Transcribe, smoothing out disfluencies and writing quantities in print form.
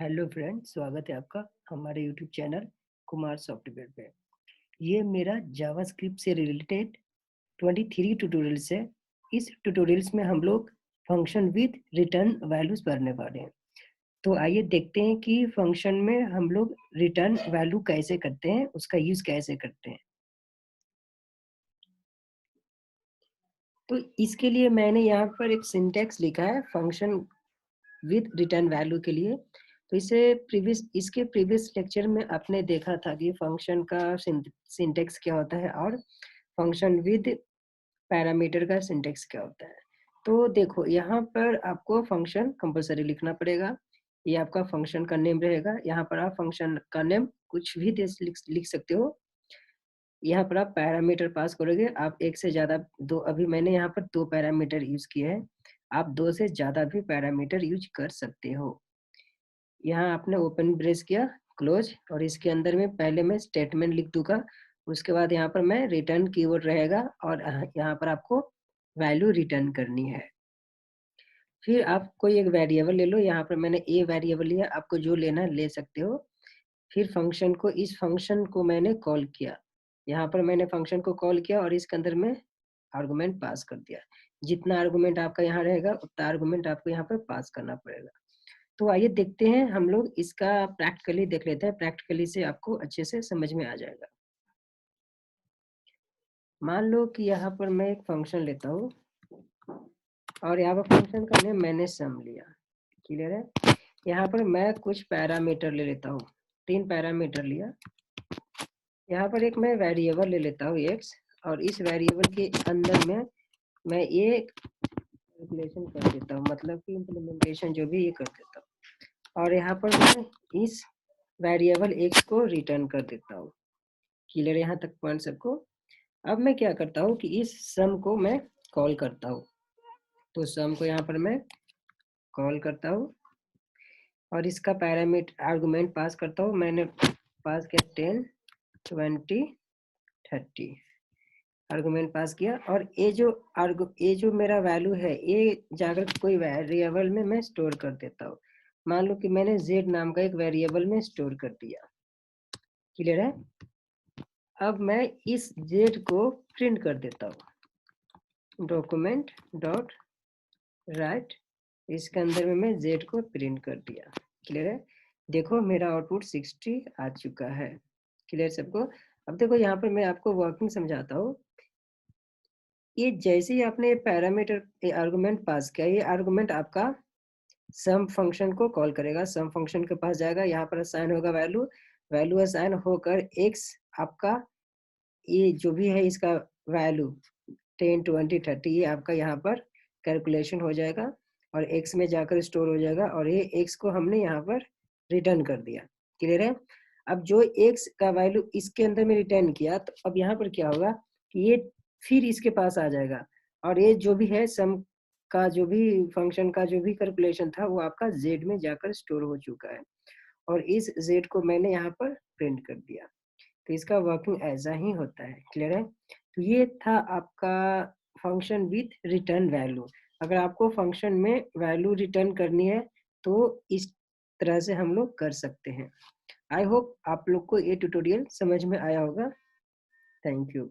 Hello friend, स्वागत है आपका हमारे यूट्यूब चैनल कुमार सॉफ्टवेयर पे। ये मेरा जावास्क्रिप्ट से रिलेटेड 23 ट्यूटोरियल्स है। इस ट्यूटोरियल्स में हम लोग फंक्शन विद रिटर्न वैल्यूज पढ़ने वाले हैं। तो आइए देखते हैं कि फंक्शन में हम लोग रिटर्न वैल्यू कैसे करते हैं, उसका यूज कैसे करते हैं। तो इसके लिए मैंने यहाँ पर एक सिंटैक्स लिखा है फंक्शन विद रिटर्न वैल्यू के लिए। तो इसके प्रीवियस लेक्चर में आपने देखा था कि फंक्शन का सिंटैक्स क्या होता है और फंक्शन विद पैरामीटर का सिंटैक्स क्या होता है। तो देखो, यहाँ पर आपको फंक्शन कंपलसरी लिखना पड़ेगा। ये आपका फंक्शन का नेम रहेगा। यहाँ पर आप फंक्शन का नेम कुछ भी लिख सकते हो। यहाँ पर आप पैरामीटर पास करोगे। आप एक से ज़्यादा दो, अभी मैंने यहाँ पर 2 पैरामीटर यूज़ किए हैं। आप 2 से ज़्यादा भी पैरामीटर यूज़ कर सकते हो। यहाँ आपने ओपन ब्रेस किया, क्लोज, और इसके अंदर में पहले मैं स्टेटमेंट लिख दूंगा। उसके बाद यहाँ पर मैं रिटर्न कीवर्ड रहेगा और यहाँ पर आपको वैल्यू रिटर्न करनी है। फिर आप कोई एक वेरिएबल ले लो। यहाँ पर मैंने ए वेरिएबल लिया, आपको जो लेना है ले सकते हो। फिर इस फंक्शन को मैंने कॉल किया। यहाँ पर मैंने फंक्शन को कॉल किया और इसके अंदर में आर्गुमेंट पास कर दिया। जितना आर्गुमेंट आपका यहाँ रहेगा उतना आर्गुमेंट आपको यहाँ पर पास करना पड़ेगा। तो आइए देखते हैं, हम लोग इसका प्रैक्टिकली देख लेते हैं। प्रैक्टिकली से आपको अच्छे से समझ में आ जाएगा। मान लो कि यहाँ पर मैं एक फंक्शन लेता हूँ और यहाँ पर फंक्शन का नेम मैंने सम लिया। क्लियर है? यहाँ पर मैं कुछ पैरामीटर ले लेता हूँ। 3 पैरामीटर लिया। यहाँ पर एक मैं वेरिएबल ले लेता हूँ x, और इस वेरिएबल के अंदर में मैं एक कैलकुलेशन कर देता हूँ, मतलब कि इम्प्लीमेंटेशन जो भी ये कर देता हूँ। और यहाँ पर मैं इस वेरिएबल x को रिटर्न कर देता हूँ। क्लियर? यहाँ तक पॉइंट सबको। अब मैं क्या करता हूँ कि इस सम को मैं कॉल करता हूँ। तो सम को यहाँ पर मैं कॉल करता हूँ और इसका पैरामीटर आर्गुमेंट पास करता हूँ। मैंने पास किया 10, 20, 30 आर्गुमेंट पास किया। और ये जो मेरा वैल्यू है, ये जाकर कोई वेरिएबल में मैं स्टोर कर देता हूँ। मान लो कि मैंने z नाम का एक वेरिएबल में स्टोर कर दिया। क्लियर है? अब मैं इस z को प्रिंट कर देता हूँ। डॉक्यूमेंट डॉट राइट, इसके अंदर में मैं z को प्रिंट कर दिया। क्लियर है? देखो मेरा आउटपुट 60 आ चुका है। क्लियर सबको? अब देखो यहाँ पर मैं आपको वर्किंग समझाता हूँ। ये जैसे ही आपने पैरामीटर आर्गुमेंट पास किया, ये आर्गुमेंट आपका सम फंक्शन को कॉल करेगा। सम फंक्शन के पास जाएगा, यहाँ पर असाइन होगा वैल्यू। वैल्यू असाइन होकर x आपका, ये जो भी है इसका वैल्यू 10, 20, 30, ये आपका यहाँ पर कैलकुलेशन हो जाएगा और x में जाकर स्टोर हो जाएगा। और ये x को हमने यहाँ पर रिटर्न कर दिया। क्लियर है? अब जो x का वैल्यू इसके अंदर में रिटर्न किया, तो अब यहाँ पर क्या होगा कि ये फिर इसके पास आ जाएगा और ये जो भी है सम का, जो भी फंक्शन का जो भी कैलकुलेशन था, वो आपका z में जाकर स्टोर हो चुका है और इस z को मैंने यहाँ पर प्रिंट कर दिया। तो इसका वर्किंग ऐसा ही होता है। क्लियर है? तो ये था आपका फंक्शन विथ रिटर्न वैल्यू। अगर आपको फंक्शन में वैल्यू रिटर्न करनी है तो इस तरह से हम लोग कर सकते हैं। आई होप आप लोग को ये ट्यूटोरियल समझ में आया होगा। Thank you.